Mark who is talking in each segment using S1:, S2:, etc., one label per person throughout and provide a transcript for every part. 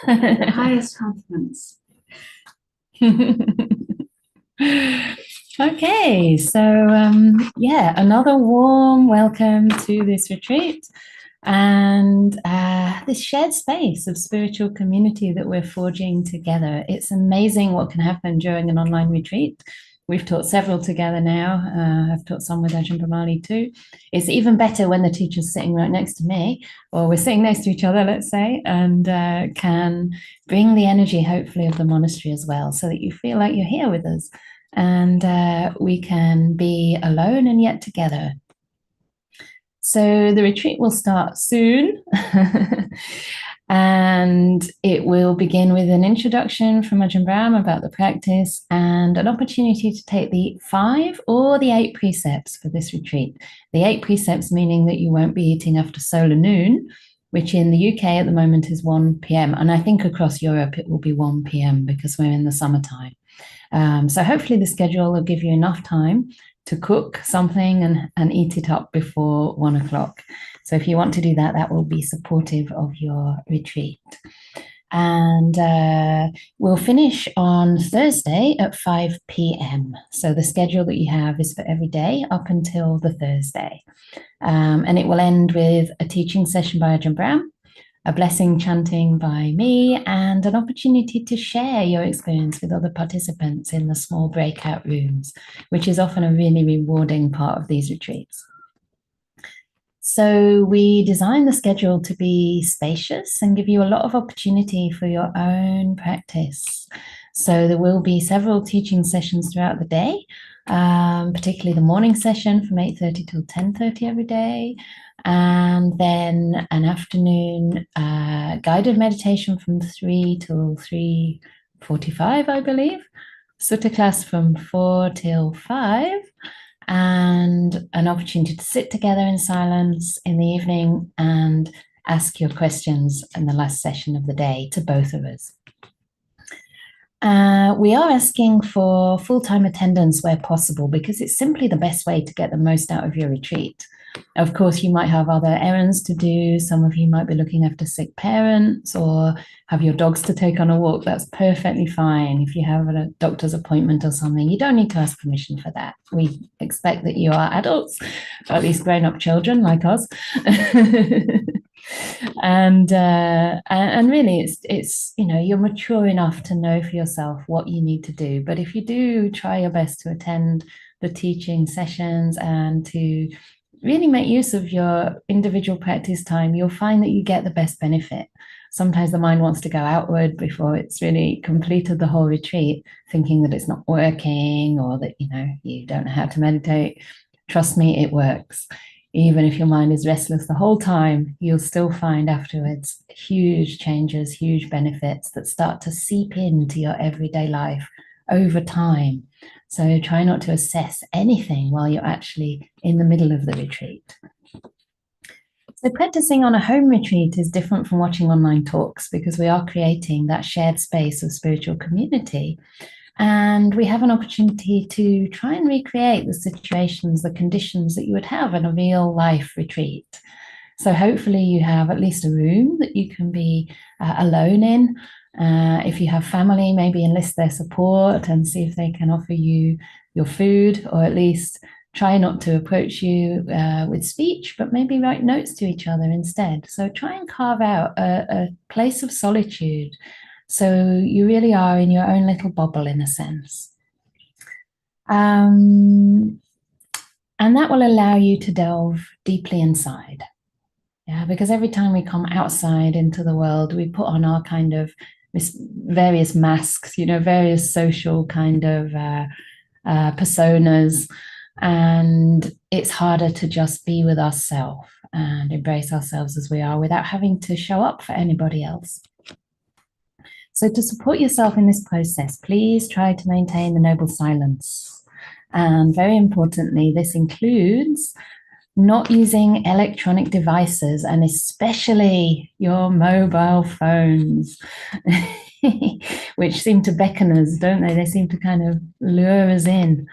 S1: The highest compliments.
S2: Okay, so yeah, another warm welcome to this retreat and this shared space of spiritual community that we're forging together. It's amazing what can happen during an online retreat. We've taught several together now. I've taught some with Ajahn Brahm too. It's even better when the teacher's sitting right next to me, or we're sitting next to each other, let's say, and can bring the energy, hopefully, of the monastery as well, so that you feel like you're here with us. And we can be alone and yet together. So the retreat will start soon. And it will begin with an introduction from Ajahn Brahm about the practice and an opportunity to take the 5 or the 8 precepts for this retreat. The 8 precepts meaning that you won't be eating after solar noon, which in the UK at the moment is 1 p.m. And I think across Europe it will be 1 p.m. because we're in the summertime. So hopefully the schedule will give you enough time to cook something and eat it up before 1 o'clock. So if you want to do that, that will be supportive of your retreat. And we'll finish on Thursday at 5 p.m. So the schedule that you have is for every day up until the Thursday. And it will end with a teaching session by Ajahn Brahm, a blessing chanting by me, and an opportunity to share your experience with other participants in the small breakout rooms, which is often a really rewarding part of these retreats. So we designed the schedule to be spacious and give you a lot of opportunity for your own practice. So there will be several teaching sessions throughout the day, particularly the morning session from 8:30 till 10:30 every day. And then an afternoon guided meditation from 3 till 3:45, I believe. Sutta class from 4 till 5. And an opportunity to sit together in silence in the evening and ask your questions in the last session of the day to both of us. We are asking for full-time attendance where possible because it's simply the best way to get the most out of your retreat. Of course, you might have other errands to do. Some of you might be looking after sick parents or have your dogs to take on a walk. That's perfectly fine. If you have a doctor's appointment or something, you don't need to ask permission for that. We expect that you are adults, or at least grown-up children like us. And really it's you're mature enough to know for yourself what you need to do. But if you do try your best to attend the teaching sessions and to really make use of your individual practice time, you'll find that you get the best benefit. Sometimes the mind wants to go outward before it's really completed the whole retreat, thinking that it's not working or that you don't know how to meditate. Trust me, it works. Even if your mind is restless the whole time, you'll still find afterwards huge changes, huge benefits that start to seep into your everyday life over time. So try not to assess anything while you're actually in the middle of the retreat. So practicing on a home retreat is different from watching online talks because we are creating that shared space of spiritual community. And we have an opportunity to try and recreate the situations, the conditions that you would have in a real life retreat. So hopefully you have at least a room that you can be alone in. If you have family, maybe enlist their support and see if they can offer you your food, or at least try not to approach you with speech, but maybe write notes to each other instead. So try and carve out a place of solitude so you really are in your own little bubble in a sense. And that will allow you to delve deeply inside. Yeah, because every time we come outside into the world, we put on our kind of various masks, various social kind of personas, and it's harder to just be with ourselves and embrace ourselves as we are without having to show up for anybody else. So to support yourself in this process, please try to maintain the noble silence. And very importantly, this includes not using electronic devices, and especially your mobile phones, which seem to beckon us, don't they? They seem to kind of lure us in.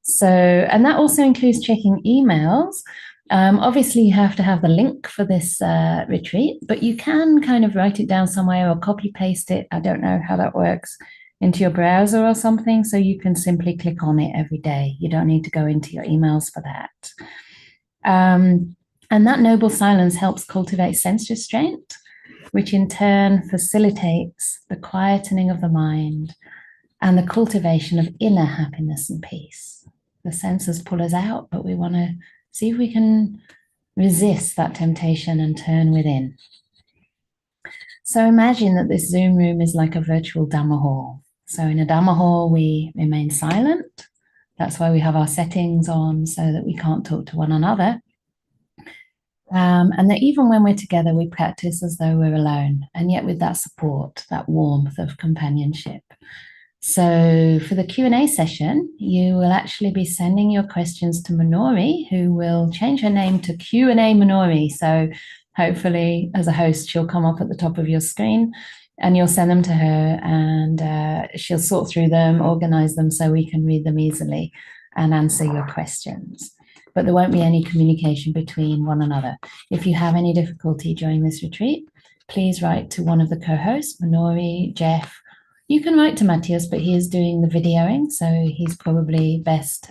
S2: So, and that also includes checking emails, Obviously, you have to have the link for this retreat, but you can kind of write it down somewhere or copy paste it. I don't know how that works into your browser or something. So you can simply click on it every day. You don't need to go into your emails for that. And that noble silence helps cultivate sense restraint, which in turn facilitates the quietening of the mind and the cultivation of inner happiness and peace. The senses pull us out, but we want to see if we can resist that temptation and turn within. So imagine that this Zoom room is like a virtual Dhamma hall. So in a Dhamma hall, we remain silent. That's why we have our settings on so that we can't talk to one another. And that even when we're together, we practice as though we're alone, and yet with that support, that warmth of companionship. So for the Q&A session, you will actually be sending your questions to Minori, who will change her name to Q&A Minori. So hopefully, as a host, she'll come up at the top of your screen and you'll send them to her, and she'll sort through them, organize them so we can read them easily and answer your questions. But there won't be any communication between one another. If you have any difficulty during this retreat, please write to one of the co-hosts, Minori, Jeff. You can write to Matthias, but he is doing the videoing, so he's probably best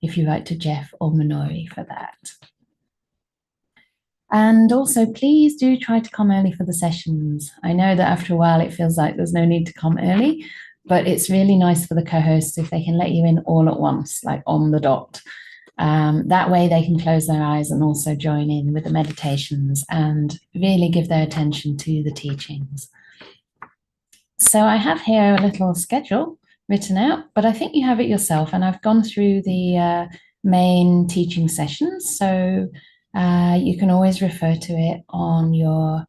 S2: if you write to Jeff or Minori for that. And also, please do try to come early for the sessions. I know that after a while it feels like there's no need to come early, but it's really nice for the co-hosts if they can let you in all at once, like on the dot. That way they can close their eyes and also join in with the meditations and really give their attention to the teachings. So I have here a little schedule written out, but I think you have it yourself, and I've gone through the main teaching sessions, so you can always refer to it on your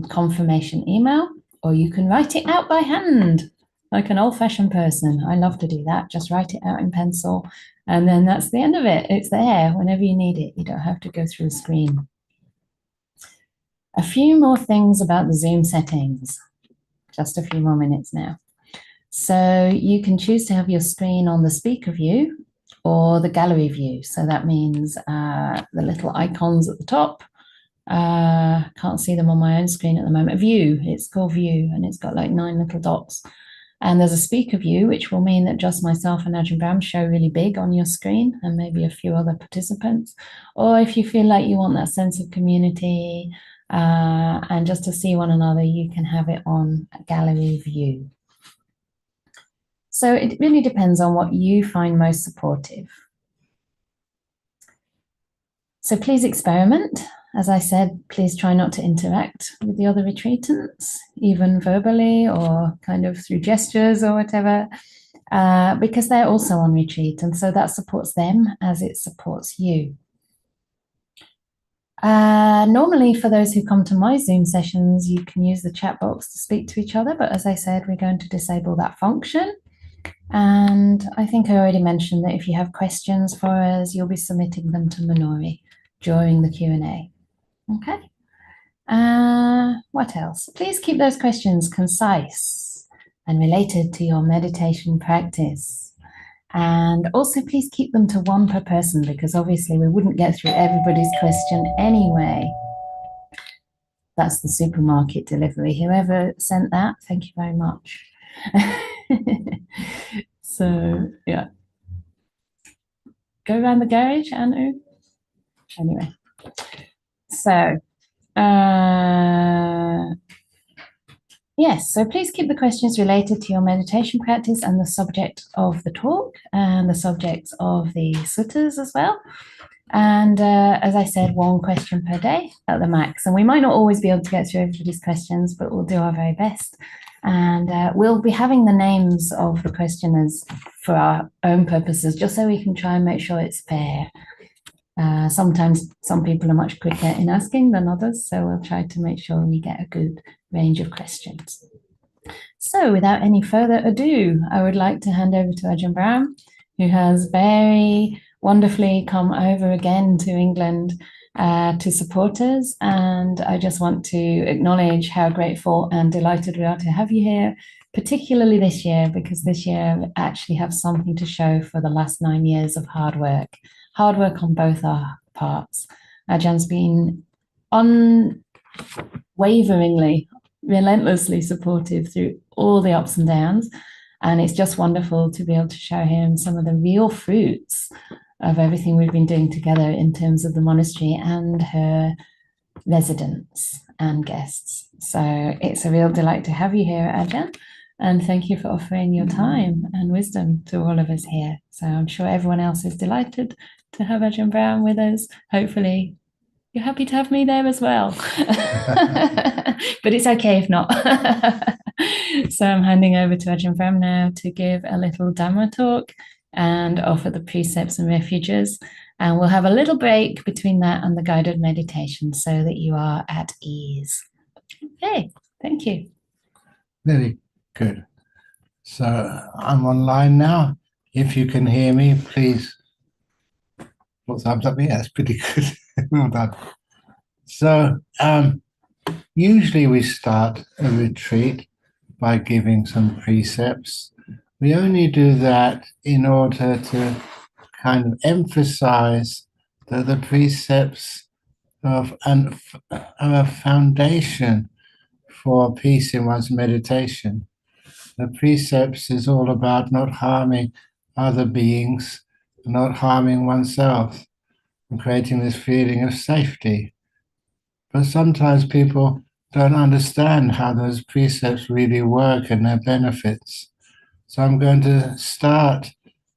S2: confirmation email, or you can write it out by hand like an old-fashioned person. I love to do that. Just write it out in pencil, and then that's the end of it. It's there whenever you need it. You don't have to go through a screen. A few more things about the Zoom settings. Just a few more minutes now. So you can choose to have your screen on the speaker view or the gallery view. So that means the little icons at the top. Can't see them on my own screen at the moment. View, it's called view, and it's got like 9 little dots. And there's a speaker view, which will mean that just myself and Ajahn Brahm show really big on your screen, and maybe a few other participants. Or if you feel like you want that sense of community and just to see one another, you can have it on a gallery view. So it really depends on what you find most supportive. So please experiment. As I said, please try not to interact with the other retreatants, even verbally or kind of through gestures or whatever, because they're also on retreat, and so that supports them as it supports you. Normally, for those who come to my Zoom sessions, you can use the chat box to speak to each other, but as I said, we're going to disable that function. And I think I already mentioned that if you have questions for us, you'll be submitting them to Minori during the Q&A. Okay. What else? Please keep those questions concise and related to your meditation practice. And also please keep them to one per person, because obviously we wouldn't get through everybody's question anyway. That's the supermarket delivery. Whoever sent that, thank you very much. So, yeah. Go around the garage, Anu. Anyway. So, yes, so please keep the questions related to your meditation practice and the subject of the talk and the subjects of the suttas as well. And as I said, one question per day at the max. And we might not always be able to get through everybody's questions, but we'll do our very best. And we'll be having the names of the questioners for our own purposes, just so we can try and make sure it's fair. Sometimes some people are much quicker in asking than others, so we'll try to make sure we get a good range of questions. So without any further ado, I would like to hand over to Ajahn Brahm, who has very wonderfully come over again to England to support us. And I just want to acknowledge how grateful and delighted we are to have you here, particularly this year, because this year we actually have something to show for the last 9 years of hard work on both our parts. Ajahn been unwaveringly, relentlessly supportive through all the ups and downs. And it's just wonderful to be able to show him some of the real fruits of everything we've been doing together in terms of the monastery and her residents and guests. So it's a real delight to have you here, Ajahn. And thank you for offering your time and wisdom to all of us here. So I'm sure everyone else is delighted to have Ajahn Brahm with us. Hopefully you're happy to have me there as well. But it's okay if not. So I'm handing over to Ajahn Brahm now to give a little Dhamma talk and offer the precepts and refuges. And we'll have a little break between that and the guided meditation so that you are at ease. Okay, thank you.
S3: Very good. So I'm online now. If you can hear me, please put thumbs up. Yeah, that's pretty good. Well done. So usually we start a retreat by giving some precepts. We only do that in order to kind of emphasize that the precepts are a foundation for peace in one's meditation. The precepts is all about not harming other beings, not harming oneself, and creating this feeling of safety. But sometimes people don't understand how those precepts really work and their benefits. So I'm going to start,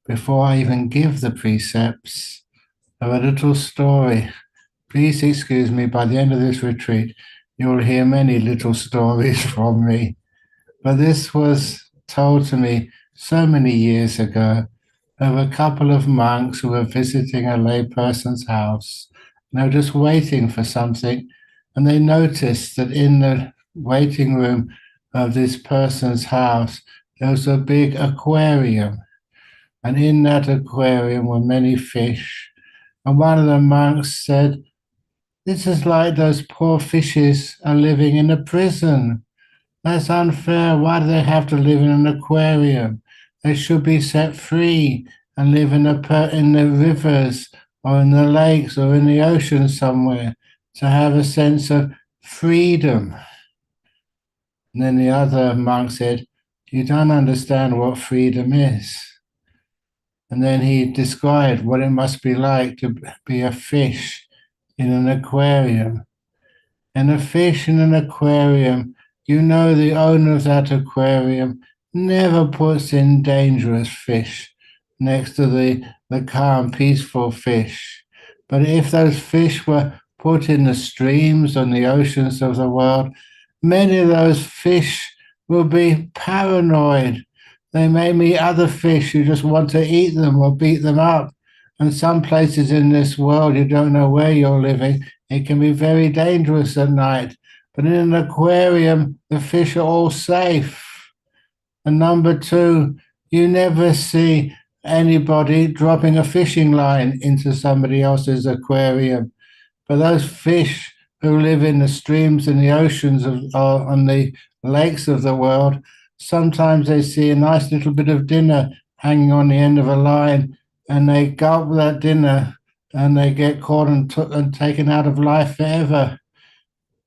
S3: before I even give the precepts, of a little story. Please excuse me, by the end of this retreat, you'll hear many little stories from me. But this was told to me so many years ago of a couple of monks who were visiting a lay person's house. They were just waiting for something, and they noticed that in the waiting room of this person's house, there was a big aquarium. And in that aquarium were many fish. And one of the monks said, "This is like those poor fishes are living in a prison. That's unfair. Why do they have to live in an aquarium? They should be set free and live in the rivers or in the lakes or in the ocean somewhere to have a sense of freedom." And then the other monk said, "You don't understand what freedom is." And then he described what it must be like to be a fish in an aquarium. And a fish in an aquarium, you know, the owner of that aquarium never puts in dangerous fish next to the calm, peaceful fish. But if those fish were put in the streams and the oceans of the world, many of those fish will be paranoid. They may meet other fish who just want to eat them or beat them up. And some places in this world, you don't know where you're living. It can be very dangerous at night. But in an aquarium, the fish are all safe. And number two, you never see anybody dropping a fishing line into somebody else's aquarium. But those fish who live in the streams and the oceans or on the lakes of the world, sometimes they see a nice little bit of dinner hanging on the end of a line, and they gulp that dinner and they get caught and taken out of life forever.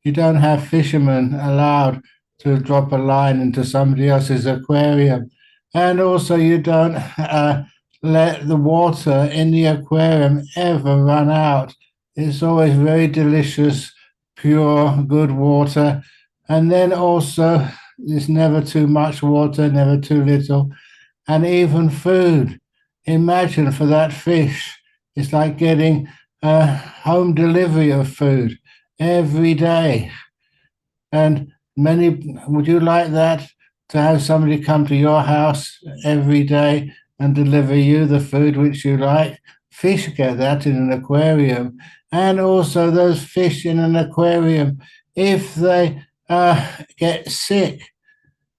S3: You don't have fishermen allowed to drop a line into somebody else's aquarium. And also you don't let the water in the aquarium ever run out. It's always very delicious, pure, good water. And then also there's never too much water, never too little. And even food. Imagine for that fish, it's like getting a home delivery of food every day. And would you like that, to have somebody come to your house every day and deliver you the food which you like? Fish get that in an aquarium. And also those fish in an aquarium, if they get sick,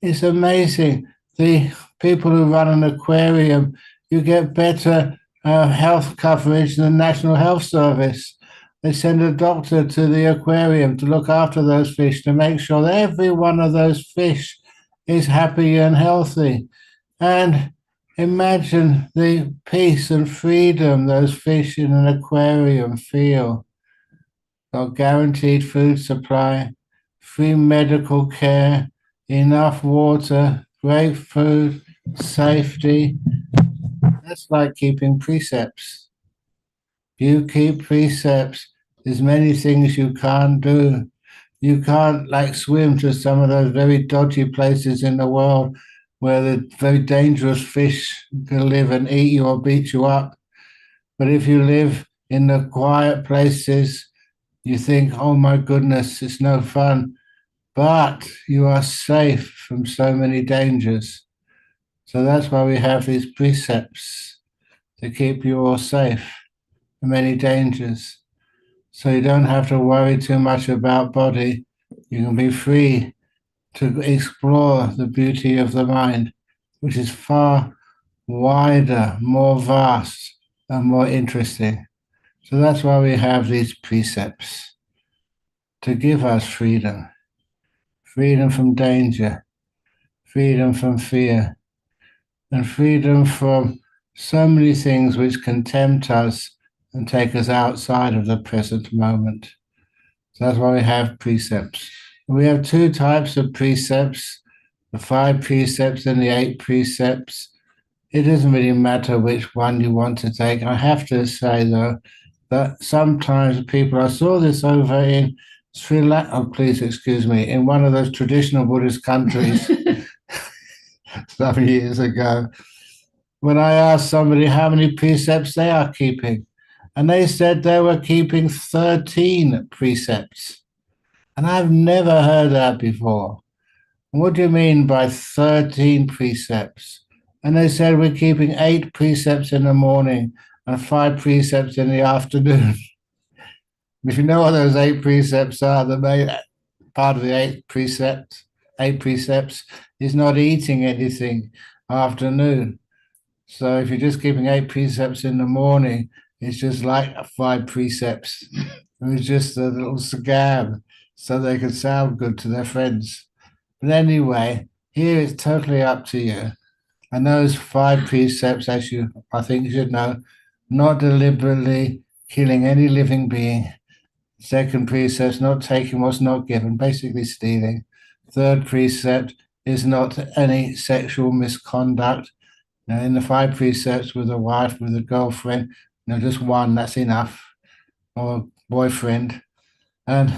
S3: it's amazing. The people who run an aquarium, you get better health coverage than the National Health Service. They send a doctor to the aquarium to look after those fish, to make sure that every one of those fish is happy and healthy. And Imagine the peace and freedom those fish in an aquarium feel. Got guaranteed food supply, free medical care, enough water, great food, safety. That's like keeping precepts. You keep precepts, there's many things you can't do. You can't like swim to some of those very dodgy places in the world where the very dangerous fish can live and eat you or beat you up. But if you live in the quiet places, you think, oh my goodness, it's no fun. But you are safe from so many dangers. So that's why we have these precepts to keep you all safe from many dangers. So you don't have to worry too much about body. You can be free to explore the beauty of the mind, which is far wider, more vast, and more interesting. So that's why we have these precepts, to give us freedom, freedom from danger, freedom from fear, and freedom from so many things which can tempt us and take us outside of the present moment. So that's why we have precepts. We have two types of precepts, the 5 precepts and the 8 precepts. It doesn't really matter which one you want to take. I have to say, though, that sometimes people, I saw this over in Sri Lanka, oh, please excuse me, in one of those traditional Buddhist countries some years ago, when I asked somebody how many precepts they are keeping, and they said they were keeping 13 precepts. And I've never heard that before. What do you mean by 13 precepts? And they said we're keeping 8 precepts in the morning and 5 precepts in the afternoon. If you know what those 8 precepts are, the main part of the 8 precepts is not eating anything afternoon. So if you're just keeping 8 precepts in the morning, it's just like 5 precepts. It was just a little scam so they could sound good to their friends. But anyway, here it's totally up to you. And those 5 precepts, as I think you should know, not deliberately killing any living being. Second precept, not taking what's not given, basically stealing. Third precept is not any sexual misconduct. Now, in the 5 precepts with a wife, with a girlfriend, just one, that's enough, or a boyfriend. And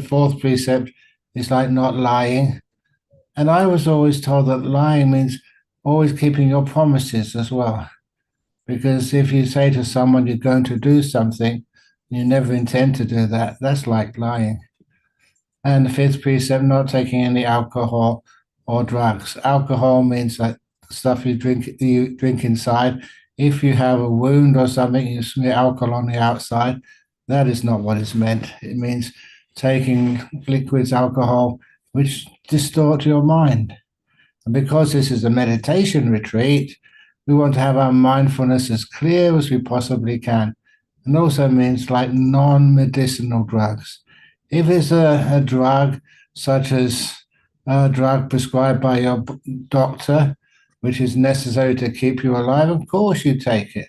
S3: fourth precept is like not lying. And I was always told that lying means always keeping your promises as well. Because if you say to someone you're going to do something, you never intend to do that, that's like lying. And the 5th precept, not taking any alcohol or drugs. Alcohol means like stuff you drink inside. If you have a wound or something, you smear alcohol on the outside. That is not what is meant. It means taking liquids, alcohol, which distort your mind. And because this is a meditation retreat, we want to have our mindfulness as clear as we possibly can. And also means like non-medicinal drugs. If it's a drug, such as a drug prescribed by your doctor, which is necessary to keep you alive, of course you take it.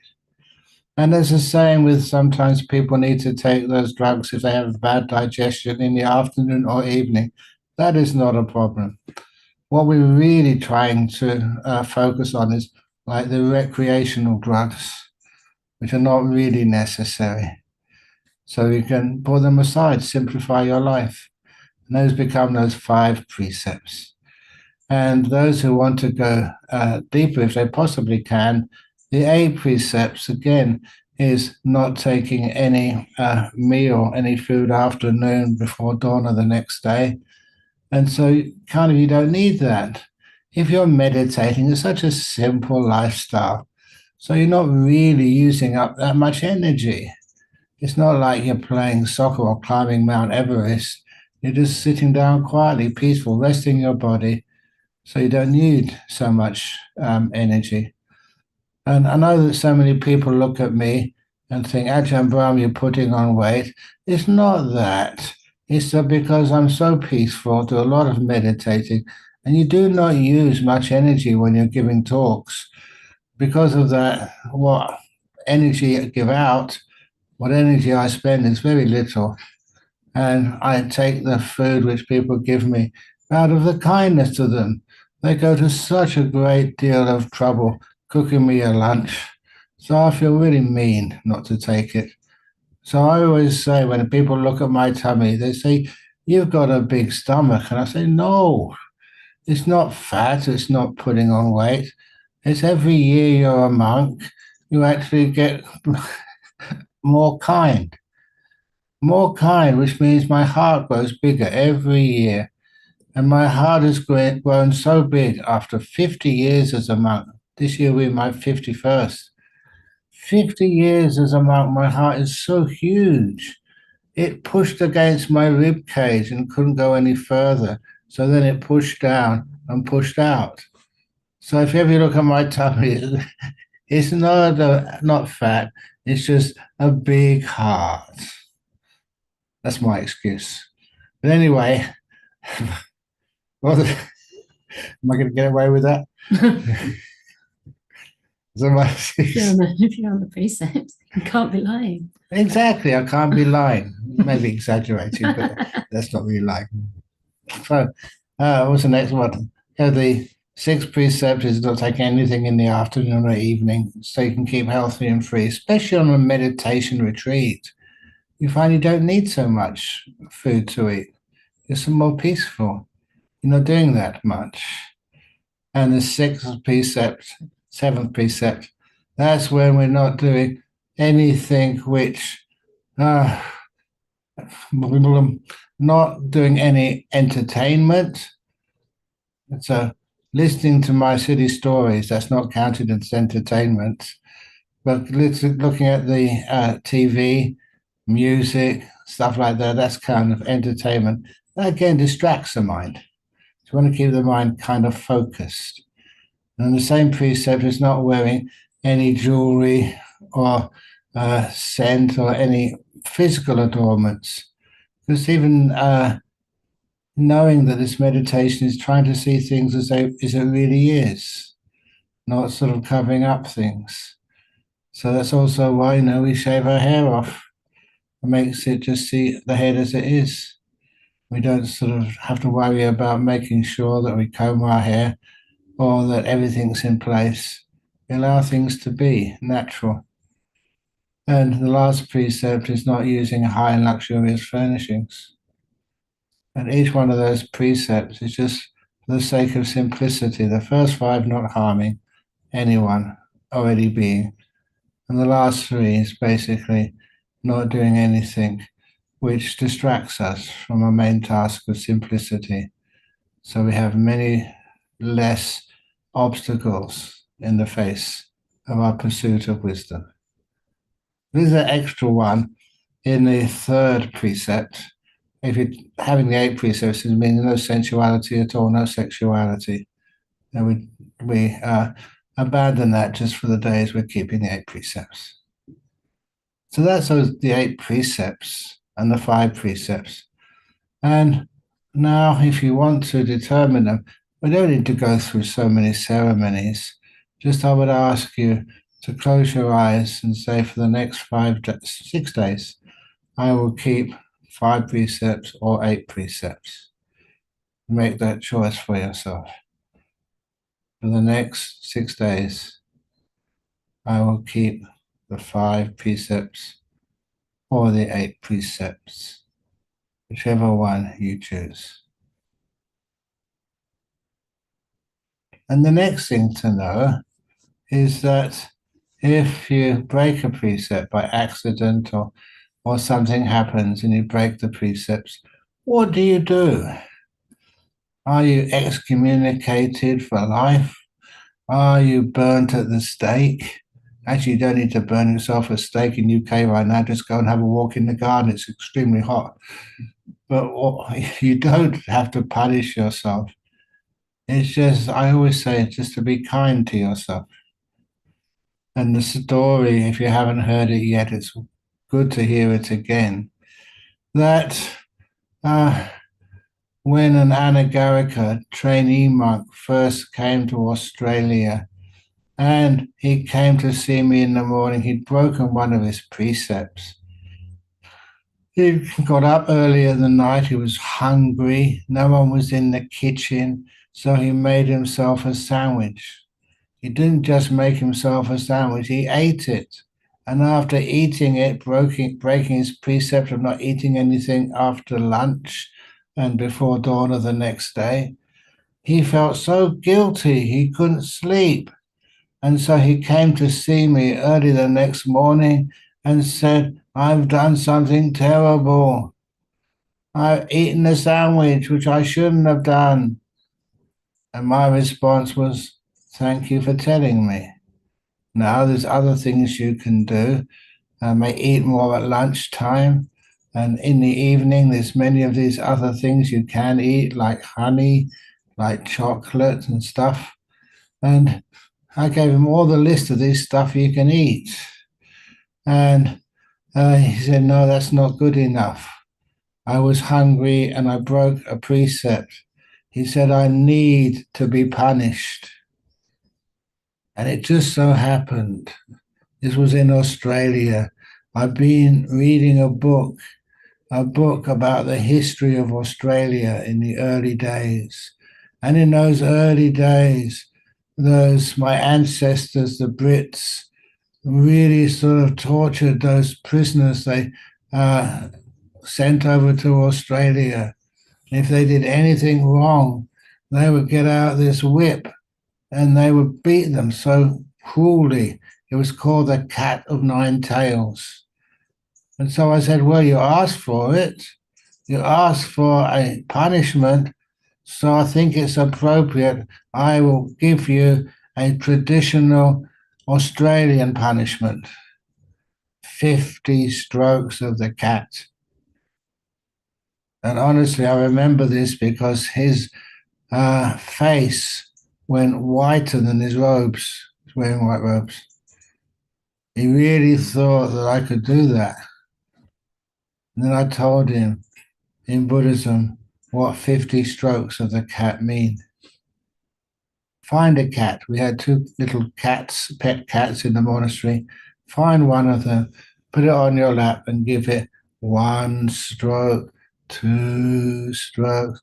S3: And there's a saying with sometimes people need to take those drugs if they have bad digestion in the afternoon or evening. That is not a problem. What we're really trying to focus on is like the recreational drugs, which are not really necessary. So you can put them aside, simplify your life. And those become those 5 precepts. And those who want to go deeper, if they possibly can, the 8 precepts, again, is not taking any meal, any food after noon before dawn of the next day. And so kind of you don't need that. If you're meditating, it's such a simple lifestyle. So you're not really using up that much energy. It's not like you're playing soccer or climbing Mount Everest. You're just sitting down quietly, peaceful, resting your body. So you don't need so much energy. And I know that so many people look at me and think, Ajahn Brahm, you're putting on weight. It's not that. It's that because I'm so peaceful, do a lot of meditating, and you do not use much energy when you're giving talks. because of that, what energy I give out, what energy I spend is very little. And I take the food which people give me out of the kindness to them. They go to such a great deal of trouble cooking me a lunch. So I feel really mean not to take it. So I always say when people look at my tummy, they say, "You've got a big stomach." And I say, "No, it's not fat. It's not putting on weight. It's every year you're a monk, you actually get more kind. More kind, which means my heart grows bigger every year. And my heart has grown so big after 50 years as a monk. This year will be my 51st. 50 years as a monk, my heart is so huge. It pushed against my rib cage and couldn't go any further. So then it pushed down and pushed out. So if you ever look at my tummy, it's not fat. It's just a big heart. That's my excuse. But anyway, well, am I going to get away with that? So
S2: if you're on the precepts, you can't be lying.
S3: Exactly, I can't be lying. Maybe exaggerating, but that's not really lying. So, what's the next one? The sixth precept is not take anything in the afternoon or evening, so you can keep healthy and free, especially on a meditation retreat. You find you don't need so much food to eat. It's more peaceful. You're not doing that much. And the seventh precept, that's when we're not doing anything which, not doing any entertainment. So listening to my city stories, that's not counted as entertainment. But looking at the TV, music, stuff like that, that's kind of entertainment. That again distracts the mind. So you want to keep the mind kind of focused. And the same precept is not wearing any jewelry or scent or any physical adornments. Because even knowing that this meditation is trying to see things as it really is, not sort of covering up things. So that's also why, we shave our hair off. It makes it just see the head as it is. We don't sort of have to worry about making sure that we comb our hair or that everything's in place. We allow things to be natural. And the last precept is not using high and luxurious furnishings. And each one of those precepts is just for the sake of simplicity. The first five, not harming anyone, already being. And the last three is basically not doing anything which distracts us from our main task of simplicity. So we have many less obstacles in the face of our pursuit of wisdom. There's an extra one in the third precept. If you're having the eight precepts, it means no sensuality at all, no sexuality. And we abandon that just for the days we're keeping the eight precepts. So that's the eight precepts and the five precepts. And now, if you want to determine them, we don't need to go through so many ceremonies. Just I would ask you to close your eyes and say, for the next 6 days, I will keep 5 precepts or 8 precepts. Make that choice for yourself. For the next 6 days, I will keep the 5 precepts or the 8 precepts, whichever one you choose. And the next thing to know is that if you break a precept by accident or something happens and you break the precepts, what do you do? Are you excommunicated for life? Are you burnt at the stake? Actually, you don't need to burn yourself at stake in UK right now. Just go and have a walk in the garden. It's extremely hot. But you don't have to punish yourself. It's just, I always say, just to be kind to yourself. And the story, if you haven't heard it yet, it's good to hear it again. That when an Anagarika trainee monk first came to Australia And he came to see me in the morning. He'd broken one of his precepts. He got up earlier in the night. He was hungry. No one was in the kitchen. So he made himself a sandwich. He didn't just make himself a sandwich, he ate it. And after eating it, breaking his precept of not eating anything after lunch and before dawn of the next day, he felt so guilty he couldn't sleep. And so he came to see me early the next morning and said, I've done something terrible. I've eaten a sandwich, which I shouldn't have done. And my response was, thank you for telling me. Now there's other things you can do. I may eat more at lunchtime. And in the evening, there's many of these other things you can eat, like honey, like chocolate and stuff. And I gave him all the list of this stuff you can eat. And he said, no, that's not good enough. I was hungry and I broke a precept. He said, I need to be punished. And it just so happened, this was in Australia. I've been reading a book about the history of Australia in the early days. And in those early days, my ancestors, the Brits, really sort of tortured those prisoners they sent over to Australia. If they did anything wrong, they would get out this whip and they would beat them so cruelly. It was called the Cat of Nine Tails. And so I said, well, you asked for it. You asked for a punishment. So I think it's appropriate. I will give you a traditional Australian punishment. 50 strokes of the cat. And honestly, I remember this because his face went whiter than his robes. He's wearing white robes. He really thought that I could do that. And then I told him in Buddhism what 50 strokes of the cat mean. Find a cat. We had 2 little cats, pet cats in the monastery. Find one of them, put it on your lap and give it 1 stroke, 2 strokes.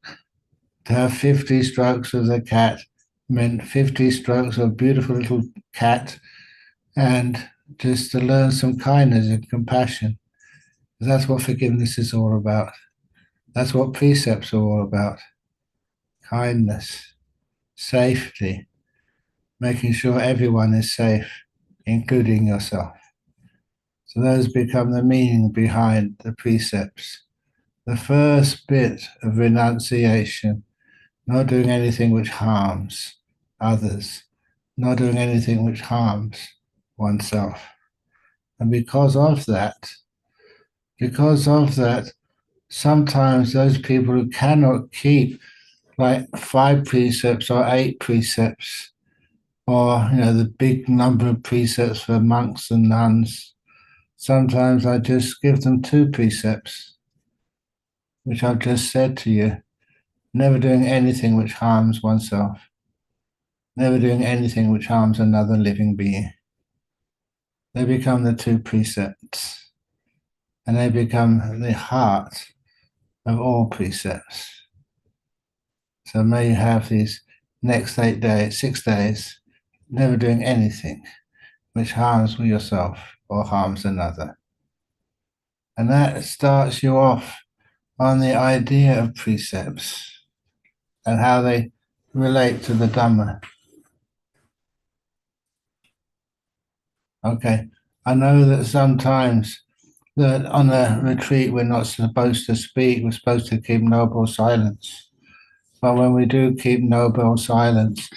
S3: To have 50 strokes of the cat meant 50 strokes of a beautiful little cat, and just to learn some kindness and compassion. That's what forgiveness is all about. That's what precepts are all about. Kindness, safety, making sure everyone is safe, including yourself. So those become the meaning behind the precepts. The first bit of renunciation, not doing anything which harms others, not doing anything which harms oneself. And because of that, sometimes those people who cannot keep like 5 precepts or 8 precepts, or the big number of precepts for monks and nuns, sometimes I just give them 2 precepts, which I've just said to you. Never doing anything which harms oneself. Never doing anything which harms another living being. They become the 2 precepts, and they become the heart of all precepts. So may you have these next 6 days, never doing anything which harms yourself or harms another. And that starts you off on the idea of precepts and how they relate to the Dhamma. Okay, I know that sometimes that on a retreat we're not supposed to speak, we're supposed to keep noble silence. But when we do keep noble silence,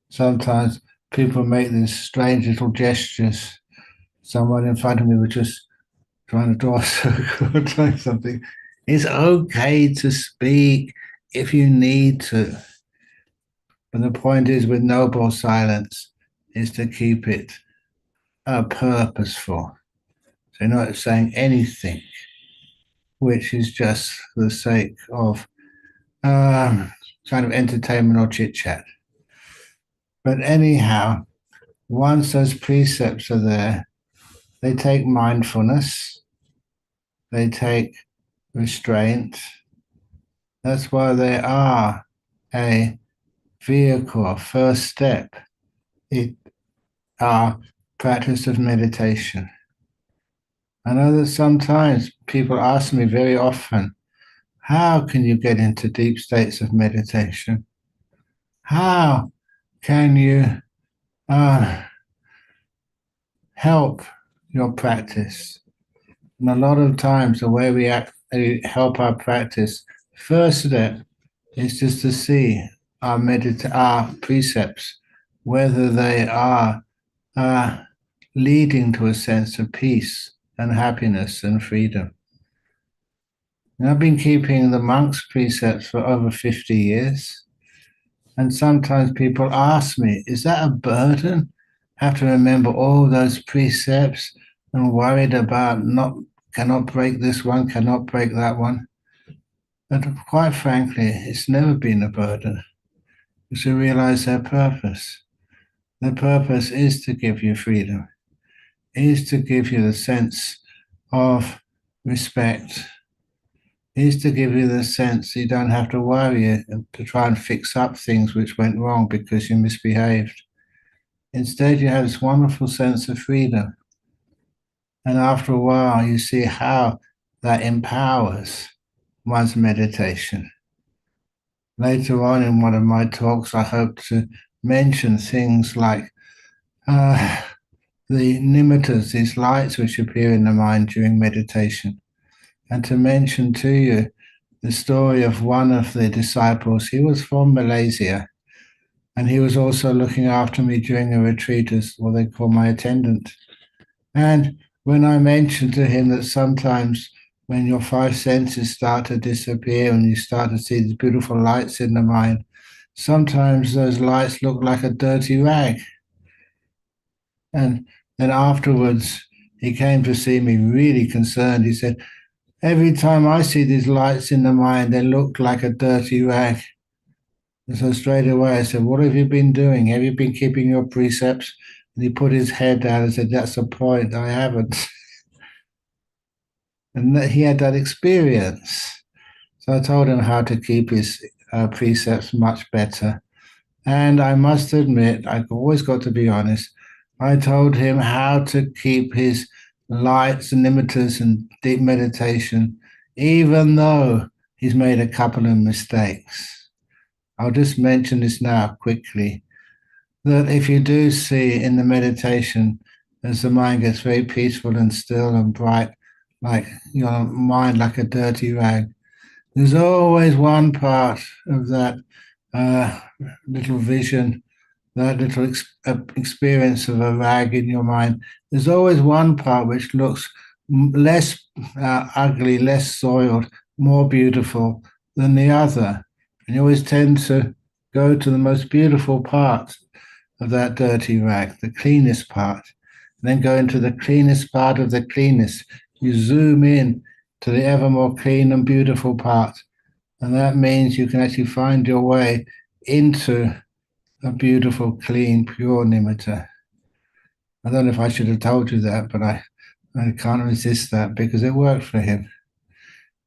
S3: sometimes people make these strange little gestures. Someone in front of me was just trying to draw a circle or doing something. It's okay to speak if you need to. But the point is with noble silence is to keep it purposeful. So you're not saying anything which is just for the sake of kind of entertainment or chit-chat. But anyhow, once those precepts are there, they take mindfulness, they take restraint. That's why they are a vehicle, a first step in our practice of meditation. I know that sometimes people ask me very often, how can you get into deep states of meditation? How can you help your practice? And a lot of times the way we help our practice, first step is just to see our precepts, whether they are leading to a sense of peace and happiness and freedom. And I've been keeping the monks' precepts for over 50 years. And sometimes people ask me, is that a burden? Have to remember all those precepts and worried about cannot break this one, cannot break that one. But quite frankly, it's never been a burden. You should realize their purpose. Their purpose is to give you freedom, is to give you the sense of respect, is to give you the sense you don't have to worry to try and fix up things which went wrong because you misbehaved. Instead, you have this wonderful sense of freedom. And after a while, you see how that empowers one's meditation. Later on in one of my talks, I hope to mention things like the nimittas, these lights which appear in the mind during meditation. And to mention to you the story of one of the disciples. He was from Malaysia, and he was also looking after me during a retreat as what they call my attendant. And when I mentioned to him that sometimes when your five senses start to disappear and you start to see these beautiful lights in the mind, sometimes those lights look like a dirty rag. And then afterwards, he came to see me really concerned. He said, every time I see these lights in the mind, they look like a dirty rag. And so straight away I said, what have you been doing? Have you been keeping your precepts? And he put his head down and said, that's the point, I haven't. And he had that experience. So I told him how to keep his precepts much better. And I must admit, I've always got to be honest, I told him how to keep his lights and nimittas and deep meditation, even though he's made a couple of mistakes. I'll just mention this now quickly, that if you do see in the meditation, as the mind gets very peaceful and still and bright, like your mind like a dirty rag, there's always one part of that little vision, that little experience of a rag in your mind. There's always one part which looks less ugly, less soiled, more beautiful than the other. And you always tend to go to the most beautiful part of that dirty rag, the cleanest part, and then go into the cleanest part of the cleanest. You zoom in to the ever more clean and beautiful part. And that means you can actually find your way into a beautiful, clean, pure nimitta. I don't know if I should have told you that, but I can't resist that because it worked for him.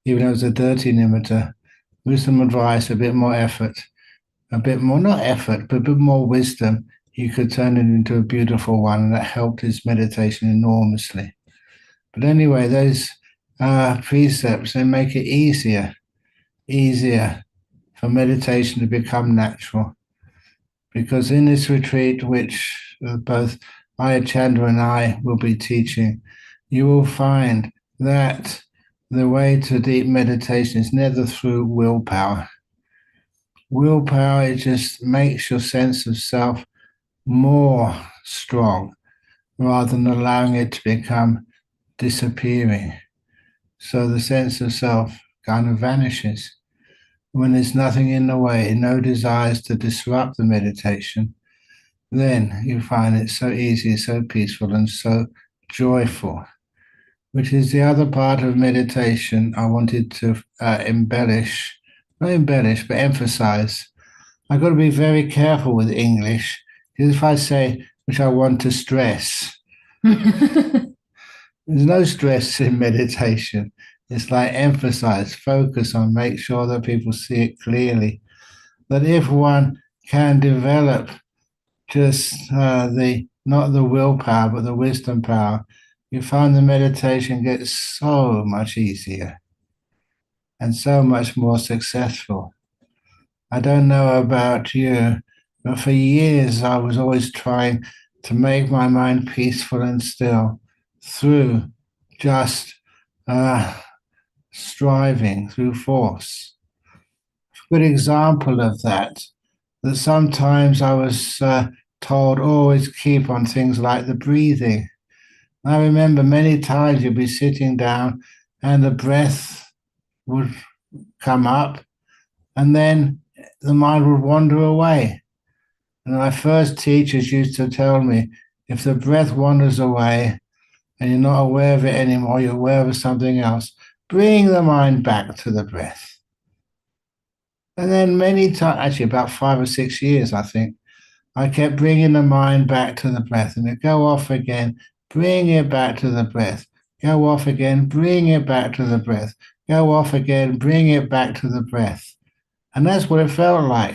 S3: Even though it was a dirty nimitta, with some advice, a bit more effort, a bit more, not effort, but a bit more wisdom, he could turn it into a beautiful one, and that helped his meditation enormously. But anyway, those precepts, they make it easier for meditation to become natural. Because in this retreat, which both Ajahn Brahm and I will be teaching, you will find that the way to deep meditation is never through willpower. Willpower, it just makes your sense of self more strong rather than allowing it to become disappearing. So the sense of self kind of vanishes. When there's nothing in the way, no desires to disrupt the meditation, then you find it so easy, so peaceful, and so joyful, which is the other part of meditation I wanted to not embellish, but emphasize. I've got to be very careful with English, because if I say which I want to stress. There's no stress in meditation. It's like emphasize, focus on, make sure that people see it clearly. That if one can develop just not the willpower, but the wisdom power, you find the meditation gets so much easier and so much more successful. I don't know about you, but for years I was always trying to make my mind peaceful and still through just striving, through force. A good example of that sometimes I was told always keep on things like the breathing. I remember many times you'd be sitting down and the breath would come up and then the mind would wander away. And my first teachers used to tell me, if the breath wanders away and you're not aware of it anymore, you're aware of something else, bring the mind back to the breath. And then many times, actually about 5 or 6 years, I think, I kept bringing the mind back to the breath, and it'd go off again, bring it back to the breath, go off again, bring it back to the breath, go off again, bring it back to the breath. And that's what it felt like.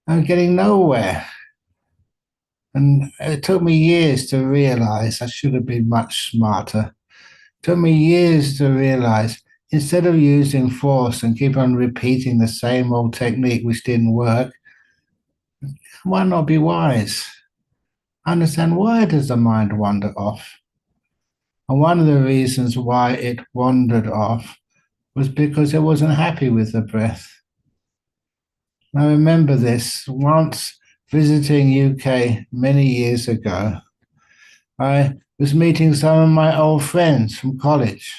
S3: I'm getting nowhere. And it took me years to realize I should have been much smarter. It took me years to realize instead of using force and keep on repeating the same old technique which didn't work, why not be wise? Understand, why does the mind wander off? And one of the reasons why it wandered off was because it wasn't happy with the breath. I remember this once visiting UK many years ago. I was meeting some of my old friends from college.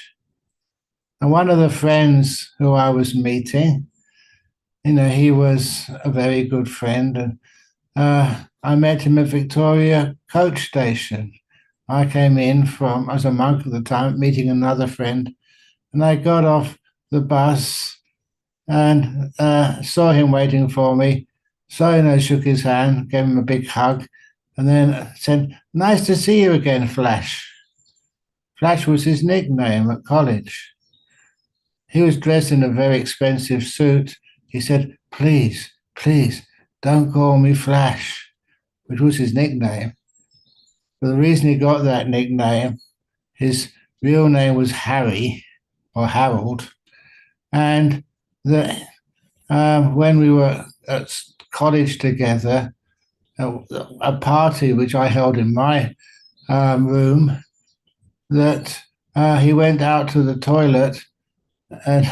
S3: And one of the friends who I was meeting, he was a very good friend. And I met him at Victoria Coach Station. I came in I was a monk at the time, meeting another friend. And I got off the bus and saw him waiting for me. So, shook his hand, gave him a big hug, and then said, "Nice to see you again, Flash." Flash was his nickname at college. He was dressed in a very expensive suit. He said, please, don't call me Flash, which was his nickname. But the reason he got that nickname, his real name was Harry, or Harold. And when we were at college together, a party which I held in my room, that he went out to the toilet and,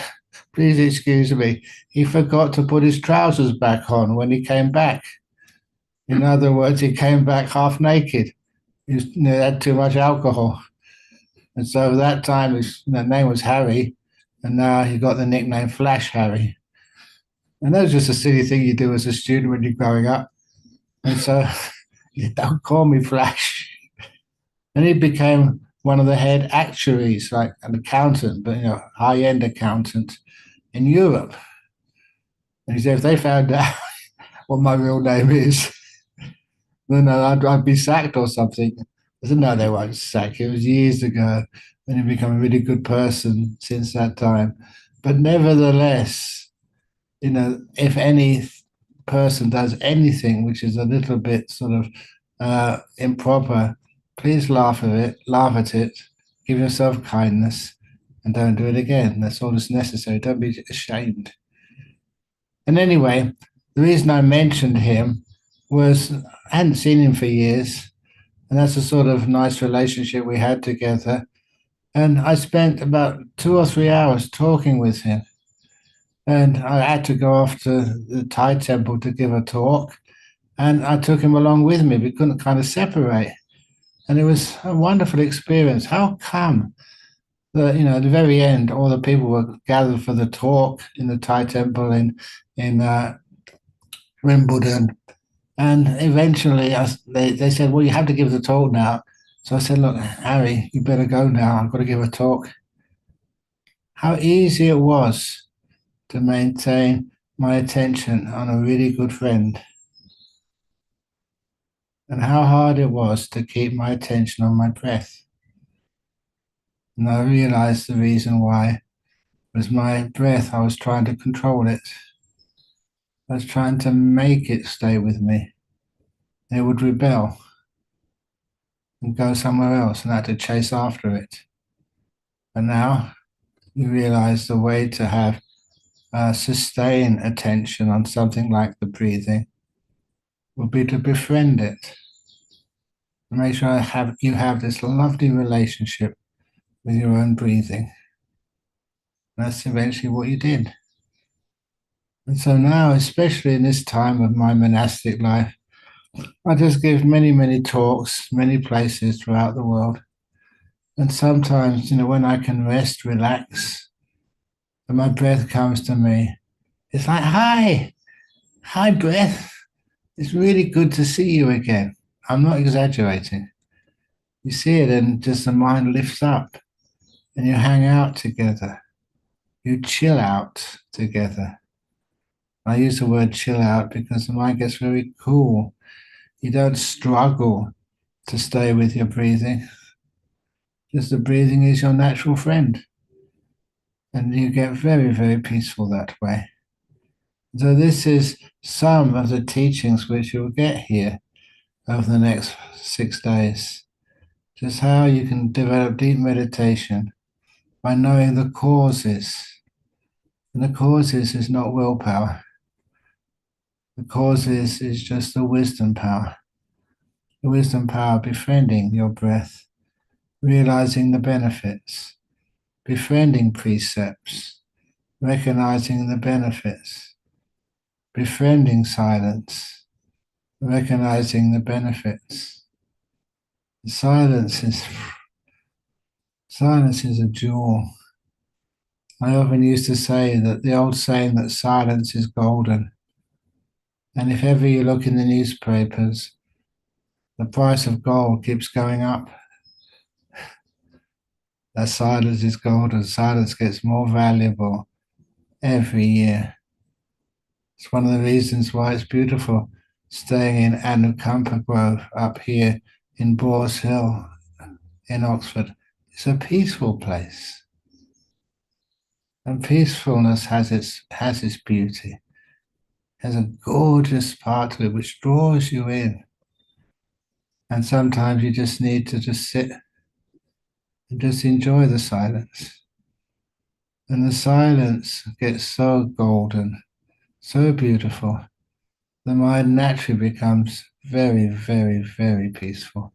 S3: please excuse me, he forgot to put his trousers back on when he came back. In other words, he came back half naked. He had too much alcohol. And so at that time, his name was Harry, and now he got the nickname Flash Harry. And that was just a silly thing you do as a student when you're growing up. And so, don't call me Flash. And he became one of the head actuaries, like an accountant, but high-end accountant in Europe. And he said, if they found out what my real name is, then I'd be sacked or something. I said, no, they won't sack. It was years ago, and he'd become a really good person since that time. But nevertheless, if any person does anything which is a little bit sort of improper, please laugh at it, give yourself kindness, and don't do it again. That's all that's necessary. Don't be ashamed. And anyway, the reason I mentioned him was I hadn't seen him for years, and that's a sort of nice relationship we had together. And I spent about 2 or 3 hours talking with him. And I had to go off to the Thai temple to give a talk, and I took him along with me. We couldn't kind of separate. And it was a wonderful experience. How come that, at the very end, all the people were gathered for the talk in the Thai temple in Wimbledon. And eventually they said, well, you have to give the talk now. So I said, look, Harry, you better go now. I've got to give a talk. How easy it was to maintain my attention on a really good friend. and how hard it was to keep my attention on my breath. And I realized the reason why was my breath. I was trying to control it. I was trying to make it stay with me. It would rebel and go somewhere else, and I had to chase after it. But now you realize the way to have sustain attention on something like the breathing would be to befriend it. And make sure you have this lovely relationship with your own breathing. And that's eventually what you did. And so now, especially in this time of my monastic life, I just give many, many talks, many places throughout the world. And sometimes, when I can rest, relax, and my breath comes to me, it's like, hi, breath. It's really good to see you again. I'm not exaggerating. You see it, and just the mind lifts up, and you hang out together. You chill out together. I use the word chill out because the mind gets very cool. You don't struggle to stay with your breathing. Just the breathing is your natural friend. And you get very, very peaceful that way. So this is some of the teachings which you'll get here over the next 6 days. Just how you can develop deep meditation by knowing the causes. And the causes is not willpower. The causes is just the wisdom power. The wisdom power befriending your breath, realizing the benefits, befriending precepts, recognizing the benefits, befriending silence, recognizing the benefits. Silence is a jewel. I often used to say that the old saying that silence is golden. And if ever you look in the newspapers, the price of gold keeps going up. That silence is golden. Silence gets more valuable every year. It's one of the reasons why it's beautiful staying in Anukampa Grove up here in Boar's Hill in Oxford. It's a peaceful place. And peacefulness has its beauty. Has a gorgeous part to it which draws you in. And sometimes you just need to just sit and just enjoy the silence. And the silence gets so golden, so beautiful. The mind naturally becomes very, very, very peaceful.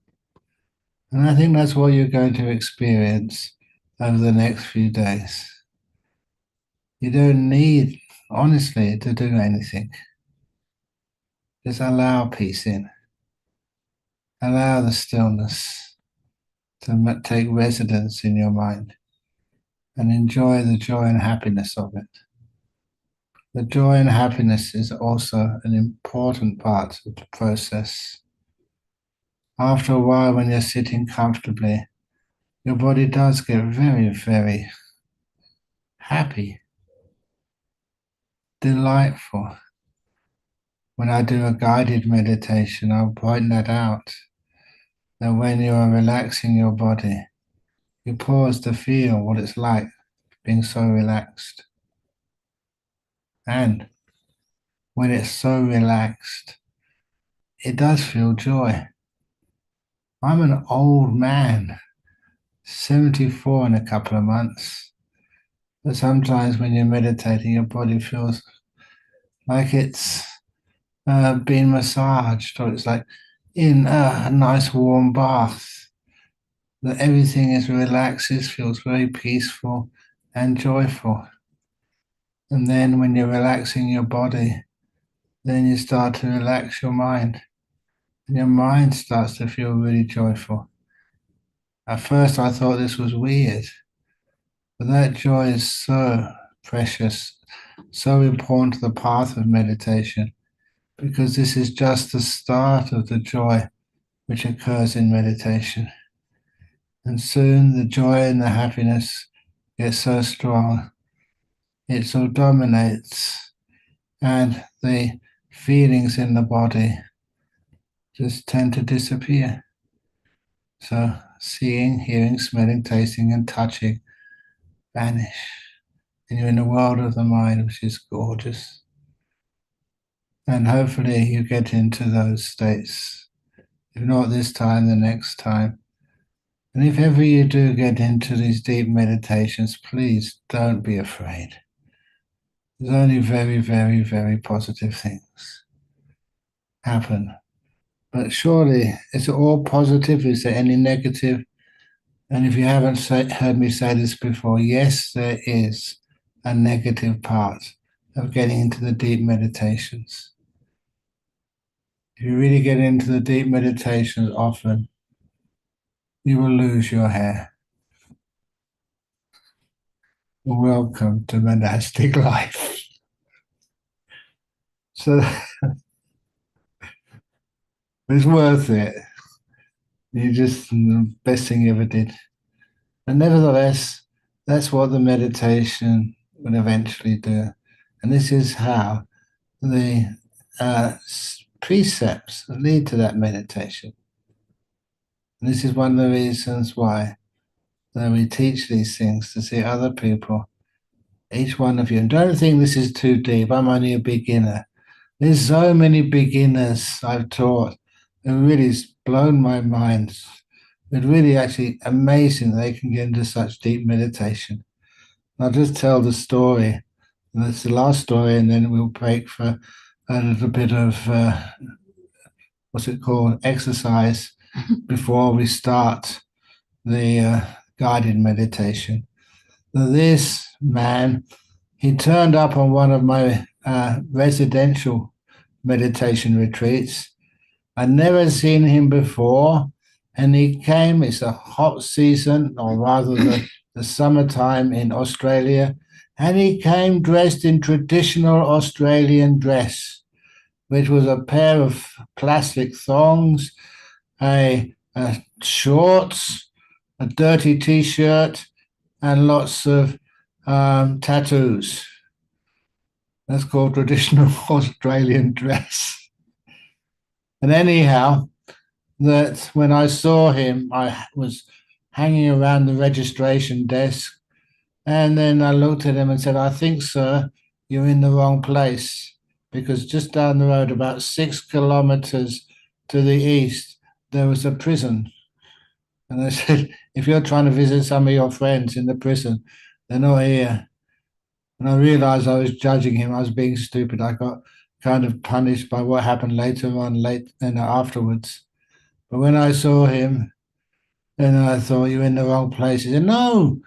S3: And I think that's what you're going to experience over the next few days. You don't need, honestly, to do anything. Just allow peace in. Allow the stillness to take residence in your mind and enjoy the joy and happiness of it. The joy and happiness is also an important part of the process. After a while, when you're sitting comfortably, your body does get very, very happy, delightful. When I do a guided meditation, I'll point that out, that when you are relaxing your body, you pause to feel what it's like being so relaxed. And when it's so relaxed, it does feel joy. I'm an old man, 74 in a couple of months. But sometimes when you're meditating, your body feels like it's being massaged, or it's like in a nice warm bath. That everything is relaxes, feels very peaceful and joyful. And then when you're relaxing your body, then you start to relax your mind. And your mind starts to feel really joyful. At first I thought this was weird, but that joy is so precious, so important to the path of meditation, because this is just the start of the joy which occurs in meditation. And soon the joy and the happiness get so strong, it so dominates, and the feelings in the body just tend to disappear. So seeing, hearing, smelling, tasting, and touching vanish. And you're in the world of the mind, which is gorgeous. And hopefully you get into those states. If not this time, the next time. And if ever you do get into these deep meditations, please don't be afraid. There's only very, very, very positive things happen. But surely, is it all positive? Is there any negative? And if you haven't heard me say this before, yes, there is a negative part of getting into the deep meditations. If you really get into the deep meditations often, you will lose your hair. Welcome to monastic life. So it's worth it. You just the best thing you ever did. And nevertheless, that's what the meditation will eventually do. And this is how the precepts lead to that meditation. And this is one of the reasons why we teach these things, to see other people, each one of you. And don't think this is too deep. I'm only a beginner. There's so many beginners I've taught. It really has blown my mind. It's really actually amazing they can get into such deep meditation. I'll just tell the story. That's the last story, and then we'll break for a little bit of what's it called, exercise before we start the guided meditation. This man, he turned up on one of my residential meditation retreats. I'd never seen him before, and he came. It's a hot season, or rather the summertime in Australia, and he came dressed in traditional Australian dress, which was a pair of plastic thongs, a shorts, a dirty t-shirt, and lots of tattoos. That's called traditional Australian dress. And anyhow, that when I saw him, I was hanging around the registration desk, and then I looked at him and said, "I think, sir, you're in the wrong place, because just down the road, about 6 kilometers to the east, there was a prison." And I said, "If you're trying to visit some of your friends in the prison, they're not here." And I realized I was judging him. I was being stupid. I got kind of punished by what happened later on, afterwards. But when I saw him, then I thought, "You're in the wrong place." He said, "No,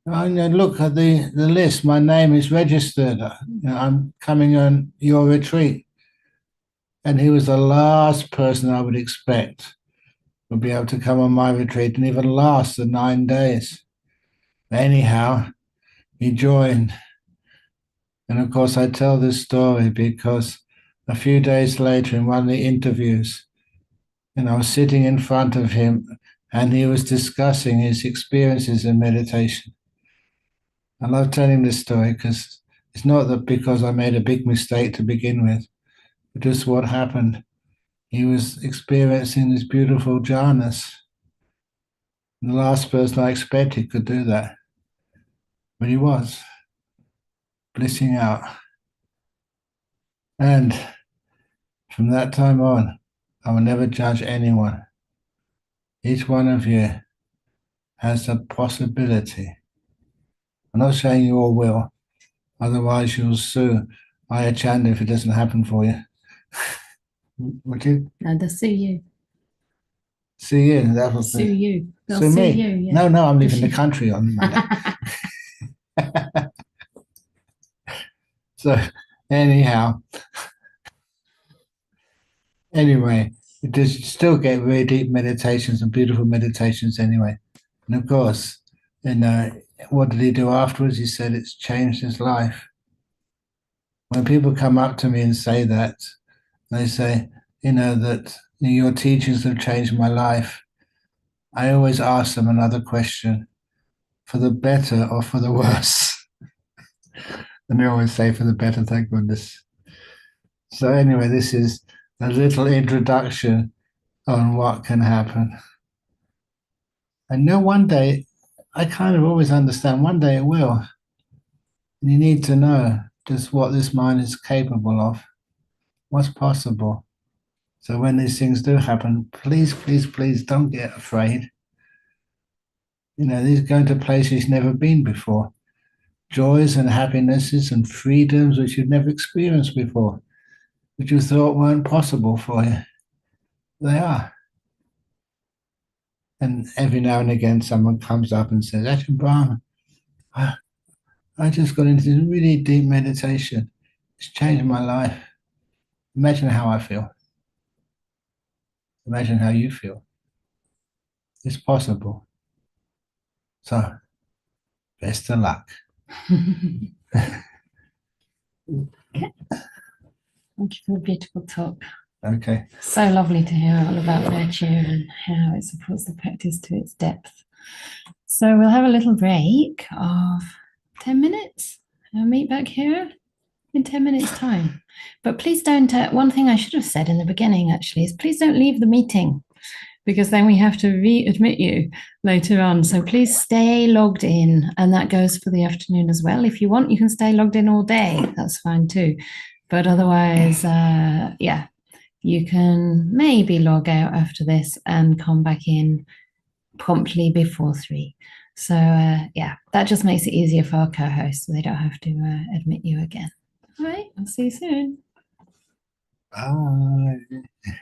S3: look at the list. My name is registered. I'm coming on your retreat." And he was the last person I would expect would be able to come on my retreat and even last the 9 days. Anyhow, he joined. And of course, I tell this story because a few days later in one of the interviews, I was sitting in front of him and he was discussing his experiences in meditation. I love telling this story because it's not that because I made a big mistake to begin with, but just what happened. He was experiencing these beautiful jhanas. And the last person I expected could do that. But he was blissing out. And from that time on, I will never judge anyone. Each one of you has the possibility. I'm not saying you all will, otherwise you'll sue Ajahn if it doesn't happen for you. Would you?
S2: No, they'll sue you.
S3: Sue you? That was
S2: Sue you. They'll
S3: sue
S2: sue
S3: me?
S2: you. Yeah.
S3: No, I'm leaving the country on Monday. So anyhow, anyway, it does still get very deep meditations and beautiful meditations anyway. And of course, what did he do afterwards? He said it's changed his life. When people come up to me and say that, they say, that your teachings have changed my life, I always ask them another question: for the better or for the worse? And they always say for the better, thank goodness. So anyway, this is a little introduction on what can happen. I know one day, I kind of always understand one day it will. And you need to know just what this mind is capable of, what's possible. So when these things do happen, please, please, please don't get afraid. You know, these going to places you've never been before. Joys and happinesses and freedoms which you've never experienced before, which you thought weren't possible for you. They are. And every now and again, someone comes up and says, Ajahn Brahm, I just got into this really deep meditation. It's changed my life. Imagine how I feel. Imagine how you feel. It's possible. So, best of luck.
S2: Okay. Thank you for a beautiful talk.
S3: Okay.
S2: So lovely to hear all about virtue and how it supports the practice to its depth. So we'll have a little break of 10 minutes. I'll meet back here in 10 minutes' time. But please don't, one thing I should have said in the beginning actually is please don't leave the meeting, because then we have to readmit you later on. So please stay logged in, and that goes for the afternoon as well. If you want, you can stay logged in all day. That's fine too. But otherwise, yeah, you can maybe log out after this and come back in promptly before 3. So yeah, that just makes it easier for our co-hosts, so they don't have to admit you again. All right, I'll see you soon.
S3: Bye.